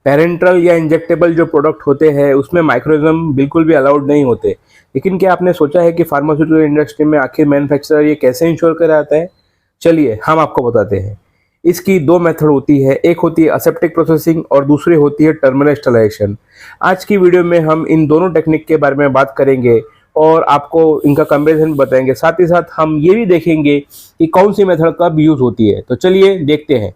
Parenteral या injectable जो product होते हैं उसमें माइक्रोऑर्गेनिज्म बिल्कुल भी अलाउड नहीं होते। लेकिन क्या आपने सोचा है कि फार्मास्यूटिकल इंडस्ट्री में आखिर मैन्युफैक्चरर ये कैसे इंश्योर कराता है? चलिए हम आपको बताते हैं। इसकी दो मेथड होती है, एक होती है असेप्टिक प्रोसेसिंग और दूसरी होती है टर्मिनल स्टरलाइजेशन। आज की वीडियो में हम इन दोनों टेक्निक के बारे में बात करेंगे और आपको इनका कंपैरिजन बताएंगे। साथ ही साथ हम ये भी देखेंगे कि कौन सी मेथड कब यूज होती है। तो चलिए देखते हैं।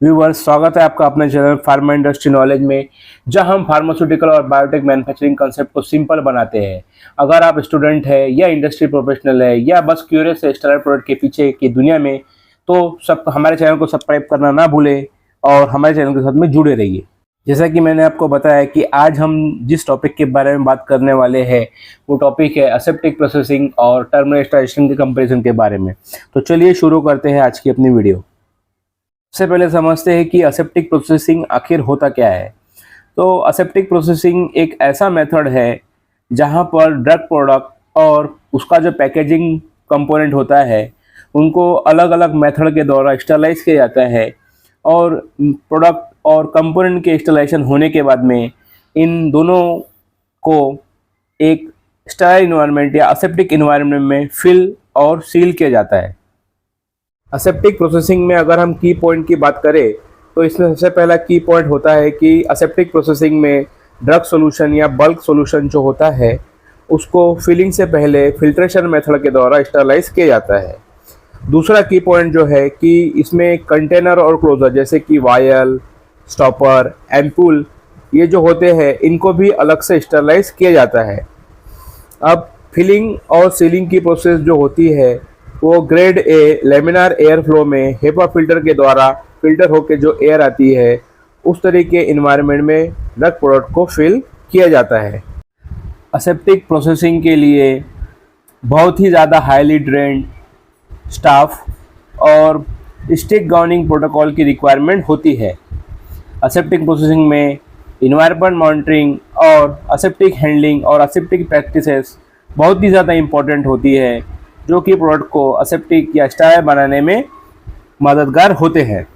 व्यूअर्स, स्वागत है आपका अपने चैनल फार्मा इंडस्ट्री नॉलेज में, जहां हम फार्मास्यूटिकल और बायोटेक मैन्युफैक्चरिंग कंसेप्ट को सिंपल बनाते हैं। अगर आप स्टूडेंट है या इंडस्ट्री प्रोफेशनल है या बस क्यूरियस है स्टेरॉइड प्रोडक्ट के पीछे की दुनिया में, तो सब हमारे चैनल को सब्सक्राइब करना ना भूलें और हमारे चैनल के साथ में जुड़े रहिए। जैसा कि मैंने आपको बताया कि आज हम जिस टॉपिक के बारे में बात करने वाले हैं वो टॉपिक है असेप्टिक प्रोसेसिंग और टर्मिनल स्टरलाइजेशन के कंपैरिजन के बारे में। तो चलिए शुरू करते हैं आज की अपनी वीडियो। सबसे पहले समझते हैं कि असेप्टिक प्रोसेसिंग आखिर होता क्या है। तो असेप्टिक प्रोसेसिंग एक ऐसा मेथड है जहां पर ड्रग प्रोडक्ट और उसका जो पैकेजिंग कंपोनेंट होता है उनको अलग अलग मेथड के द्वारा स्टरलाइज किया जाता है और प्रोडक्ट और कंपोनेंट के स्टरलाइजेशन होने के बाद में इन दोनों को एक स्टराइल इन्वायरमेंट या असेप्टिक इन्वायरमेंट में फिल और सील किया जाता है। असेप्टिक प्रोसेसिंग में अगर हम की पॉइंट की बात करें तो इसमें सबसे पहला की पॉइंट होता है कि असेप्टिक प्रोसेसिंग में ड्रग सॉल्यूशन या बल्क सॉल्यूशन जो होता है उसको फिलिंग से पहले फिल्ट्रेशन मेथड के द्वारा स्टरलाइज किया जाता है। दूसरा की पॉइंट जो है कि इसमें कंटेनर और क्लोजर जैसे कि वायल, स्टॉपर, एम्पूल ये जो होते हैं इनको भी अलग से स्टरलाइज किया जाता है। अब फिलिंग और सीलिंग की प्रोसेस जो होती है वो grade A laminar air flow में हेपा फिल्टर के द्वारा फिल्टर होकर जो एयर आती है उस तरीके इन्वायरमेंट में ड्रग प्रोडक्ट को फिल किया जाता है। असेप्टिक प्रोसेसिंग के लिए बहुत ही ज़्यादा हाईली ट्रेंड स्टाफ और स्ट्रिक्ट गवर्निंग प्रोटोकॉल की रिक्वायरमेंट होती है। असेप्टिक प्रोसेसिंग में इन्वायरमेंट मॉनिटरिंग और असेप्टिक हैंडलिंग और असेप्टिक प्रैक्टिसेस बहुत ही ज़्यादा इम्पोर्टेंट होती है जो कि प्रोडक्ट को असेप्टिक या स्टराइल बनाने में मददगार होते हैं।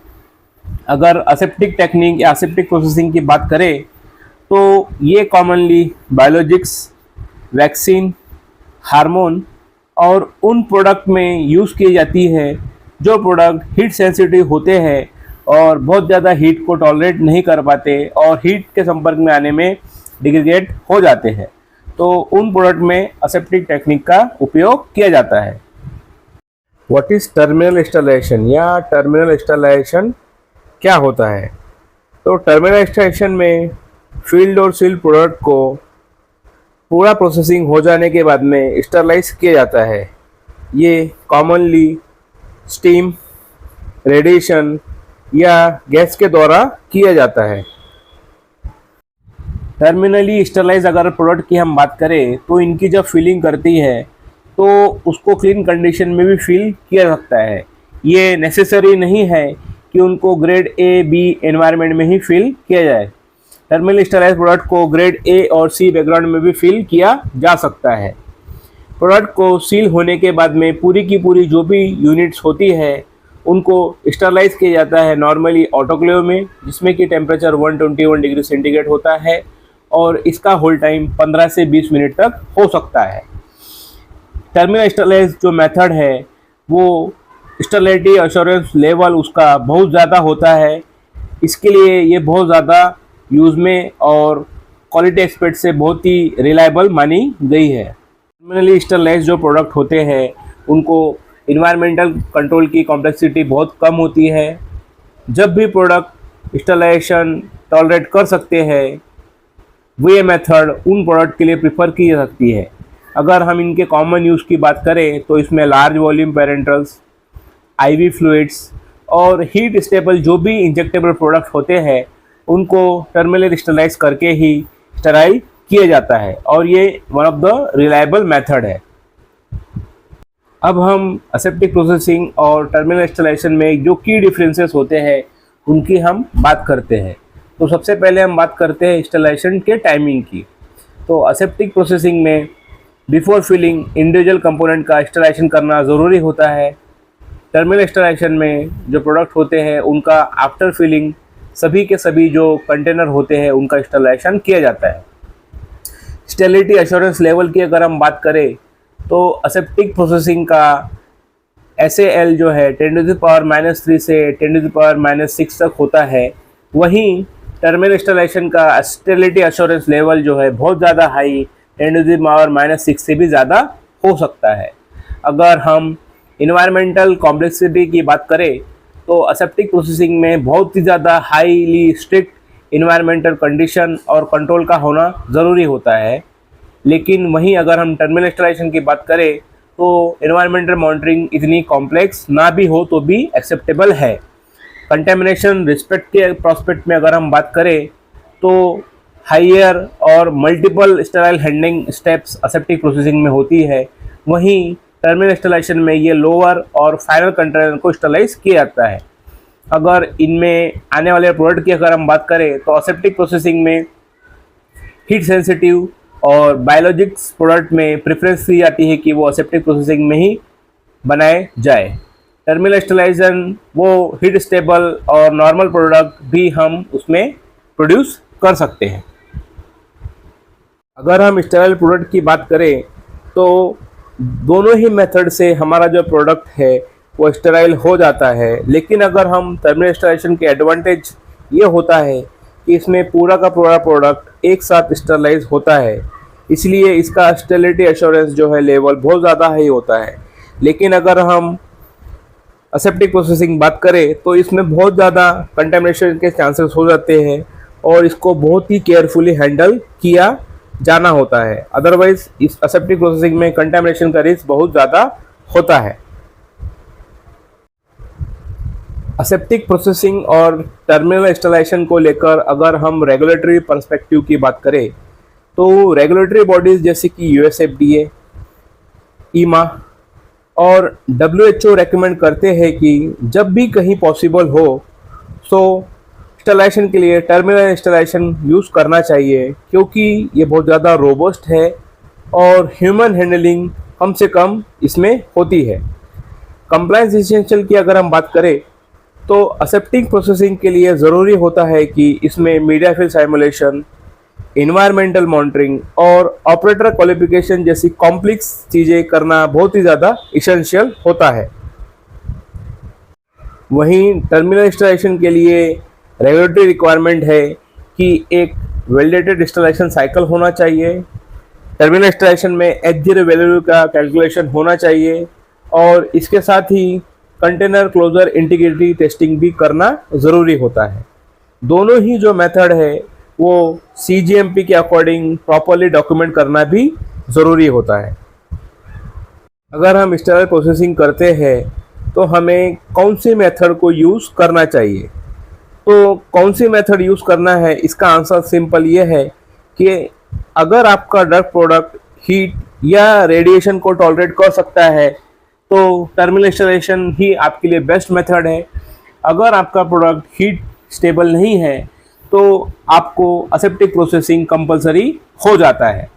अगर असेप्टिक टेक्निक या असेप्टिक प्रोसेसिंग की बात करें तो ये कॉमनली बायोलॉजिक्स, वैक्सीन, हार्मोन और उन प्रोडक्ट में यूज़ की जाती है जो प्रोडक्ट हीट सेंसिटिव होते हैं और बहुत ज़्यादा हीट को टॉलरेट नहीं कर पाते और हीट के संपर्क में आने में डिग्रेडेट हो जाते हैं, तो उन प्रोडक्ट में असेप्टिक टेक्निक का उपयोग किया जाता है। व्हाट इज टर्मिनल स्टरलाइजेशन या टर्मिनल स्टरलाइजेशन क्या होता है? तो टर्मिनल स्टरलाइजेशन में फील्ड और सील्ड प्रोडक्ट को पूरा प्रोसेसिंग हो जाने के बाद में स्टरलाइज किया जाता है। ये कॉमनली स्टीम, रेडिएशन या गैस के द्वारा किया जाता है। टर्मिनली स्टरलाइज अगर प्रोडक्ट की हम बात करें तो इनकी जब फिलिंग करती है तो उसको क्लीन कंडीशन में भी फिल किया जा सकता है। ये नेसेसरी नहीं है कि उनको ग्रेड ए बी एनवायरनमेंट में ही फिल किया जाए। टर्मिनली स्टरलाइज प्रोडक्ट को ग्रेड ए और सी बैकग्राउंड में भी फिल किया जा सकता है। प्रोडक्ट को सील होने के बाद में पूरी की पूरी जो भी यूनिट्स होती है उनको स्टरलाइज किया जाता है नॉर्मली ऑटोक्लेव में, जिसमें कि टेम्परेचर 121 डिग्री सेंटीग्रेड होता है और इसका होल्ड टाइम 15 से 20 मिनट तक हो सकता है। टर्मिनल स्टरलाइज जो मेथड है वो स्टरलिटी एश्योरेंस लेवल उसका बहुत ज़्यादा होता है, इसके लिए ये बहुत ज़्यादा यूज़ में और क्वालिटी एक्सपर्ट से बहुत ही रिलायबल मानी गई है। टर्मिनली स्टरलाइज जो प्रोडक्ट होते हैं उनको इन्वायरमेंटल कंट्रोल की कॉम्प्लेक्सिटी बहुत कम होती है। जब भी प्रोडक्ट स्टरलाइजेशन टॉलरेट कर सकते हैं ये मेथड उन प्रोडक्ट के लिए प्रिफर की जा सकती है। अगर हम इनके कॉमन यूज़ की बात करें तो इसमें large volume parenterals, ivy fluids और हीट स्टेबल जो भी इंजेक्टेबल प्रोडक्ट होते हैं उनको टर्मिनली स्टरलाइज करके ही स्टराइल किया जाता है और ये one of the reliable method है। अब हम असेप्टिक प्रोसेसिंग और टर्मिनल स्टरलाइजेशन में जो की डिफरेंसेस होते हैं उनकी हम बात करते हैं। तो सबसे पहले हम बात करते हैं स्टरलाइजेशन के टाइमिंग की। तो असेप्टिक प्रोसेसिंग में बिफोर फिलिंग इंडिविजुअल कंपोनेंट का स्टरलाइजेशन करना ज़रूरी होता है। टर्मिनल स्टरलाइजेशन में जो प्रोडक्ट होते हैं उनका आफ्टर फिलिंग सभी के सभी जो कंटेनर होते हैं उनका इंस्टॉलेशन किया जाता है। स्टेबिलिटी एश्योरेंस लेवल की अगर हम बात करें तो असेप्टिक प्रोसेसिंग का SAL जो है 10⁻³ से 10⁻�6 तक होता है। वहीं टर्मिनल इंस्टॉलेशन का स्टेबिलिटी एश्योरेंस लेवल जो है बहुत ज़्यादा हाई 10⁻�6 से भी ज़्यादा हो सकता है। अगर हम इन्वायरमेंटल कॉम्प्लेक्सिटी की बात करें तो असेप्टिक प्रोसेसिंग में बहुत ही ज़्यादा हाईली स्ट्रिक्ट इन्वायरमेंटल कंडीशन और कंट्रोल का होना ज़रूरी होता है। लेकिन वहीं अगर हम टर्मिनल इंस्टॉलेशन की बात करें तो इन्वायरमेंटल मॉनिटरिंग इतनी कॉम्प्लेक्स ना भी हो तो भी एक्सेप्टेबल है। कंटेमिनेशन रिस्पेक्ट के प्रोस्पेक्ट में अगर हम बात करें तो हायर और multiple sterile handling steps aseptic processing में होती है। वहीं टर्मिनल इंस्टॉलेशन में ये लोअर और फाइनल कंटेनर को इंस्टॉलाइज किया जाता है। अगर इनमें आने वाले प्रोडक्ट की अगर हम बात करें तो असेप्टिक प्रोसेसिंग में हीट सेंसिटिव और बायोलॉजिक्स प्रोडक्ट में प्रेफरेंस दी जाती है कि वो असेप्टिक प्रोसेसिंग में ही बनाए जाए। टर्मिनल इंस्टॉलेशन वो हीट स्टेबल और नॉर्मल प्रोडक्ट भी हम उसमें प्रोड्यूस कर सकते हैं। अगर हम स्टेराइल प्रोडक्ट की बात करें तो दोनों ही मेथड से हमारा जो प्रोडक्ट है वो स्टेराइल हो जाता है। लेकिन अगर हम टर्मिनल इंस्टॉलेशन के एडवांटेज ये होता है कि इसमें पूरा का पूरा प्रोडक्ट एक साथ स्टेरलाइज होता है, इसलिए इसका स्टेबिलिटी एश्योरेंस जो है लेवल बहुत ज़्यादा हाई होता है। लेकिन अगर हम असेप्टिक प्रोसेसिंग बात करें तो इसमें बहुत ज़्यादा कंटेमिनेशन के चांसेस हो जाते हैं और इसको बहुत ही केयरफुली हैंडल किया जाना होता है। अदरवाइज इस असेप्टिक प्रोसेसिंग में कंटेमिनेशन का रिस्क बहुत ज़्यादा होता है। असेप्टिक प्रोसेसिंग और टर्मिनल इंस्टॉलेशन को लेकर अगर हम रेगुलेटरी पर्सपेक्टिव की बात करें तो रेगुलेटरी बॉडीज़ जैसे कि USFDA, EMA और WHO रेकमेंड करते हैं कि जब भी कहीं पॉसिबल हो तो इंस्टॉलेशन के लिए टर्मिनल इंस्टॉलेशन यूज़ करना चाहिए, क्योंकि ये बहुत ज़्यादा रोबस्ट है और ह्यूमन हैंडलिंग कम से कम इसमें होती है। कंप्लायंस एसेंशियल की अगर हम बात करें तो असेप्टिक प्रोसेसिंग के लिए ज़रूरी होता है कि इसमें media field simulation, environmental monitoring और ऑपरेटर क्वालिफिकेशन जैसी कॉम्प्लेक्स चीज़ें करना बहुत ही ज़्यादा इसेंशियल होता है। वहीं टर्मिनल इंस्टॉलेशन के लिए रेगुलेटरी रिक्वायरमेंट है कि एक वैलिडेटेड इंस्टॉलेशन साइकिल होना चाहिए। टर्मिनल इंस्टॉलेशन में H0 वैल्यू का कैलकुलेशन होना चाहिए और इसके साथ ही कंटेनर क्लोजर इंटीग्रिटी टेस्टिंग भी करना ज़रूरी होता है। दोनों ही जो मेथड है वो CGMP के अकॉर्डिंग प्रॉपरली डॉक्यूमेंट करना भी ज़रूरी होता है। अगर हम स्टेरल प्रोसेसिंग करते हैं तो हमें कौन सी मेथड को यूज़ करना चाहिए, तो कौन सी मेथड यूज़ करना है इसका आंसर सिंपल ये है कि अगर आपका ड्रग प्रोडक्ट हीट या रेडिएशन को टॉलरेट कर सकता है तो टर्मिनल इंस्टॉलेशन ही आपके लिए बेस्ट मेथड है। अगर आपका प्रोडक्ट हीट स्टेबल नहीं है तो आपको असेप्टिक प्रोसेसिंग कंपलसरी हो जाता है।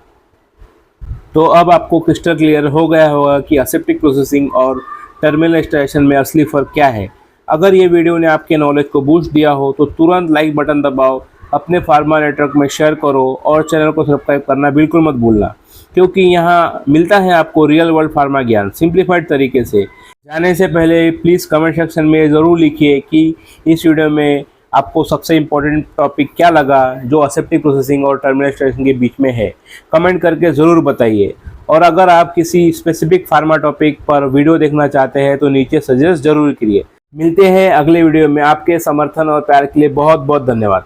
तो अब आपको क्रिस्टल क्लियर हो गया होगा कि असेप्टिक प्रोसेसिंग और टर्मिनल इंस्टॉलेशन में असली फ़र्क क्या है। अगर ये वीडियो ने आपके नॉलेज को बूस्ट दिया हो तो तुरंत लाइक बटन दबाओ, अपने फार्मा नेटवर्क में शेयर करो और चैनल को सब्सक्राइब करना बिल्कुल मत भूलना, क्योंकि यहाँ मिलता है आपको रियल वर्ल्ड फार्मा ज्ञान सिंप्लीफाइड तरीके से। जाने से पहले प्लीज़ कमेंट सेक्शन में ज़रूर लिखिए कि इस वीडियो में आपको सबसे इम्पोर्टेंट टॉपिक क्या लगा जो असेप्टिक प्रोसेसिंग और टर्मिनल इंस्टॉलेशन के बीच में है। कमेंट करके ज़रूर बताइए। और अगर आप किसी स्पेसिफिक फार्मा टॉपिक पर वीडियो देखना चाहते हैं तो नीचे सजेस्ट जरूर करिए। मिलते हैं अगले वीडियो में। आपके समर्थन और प्यार के लिए बहुत बहुत धन्यवाद।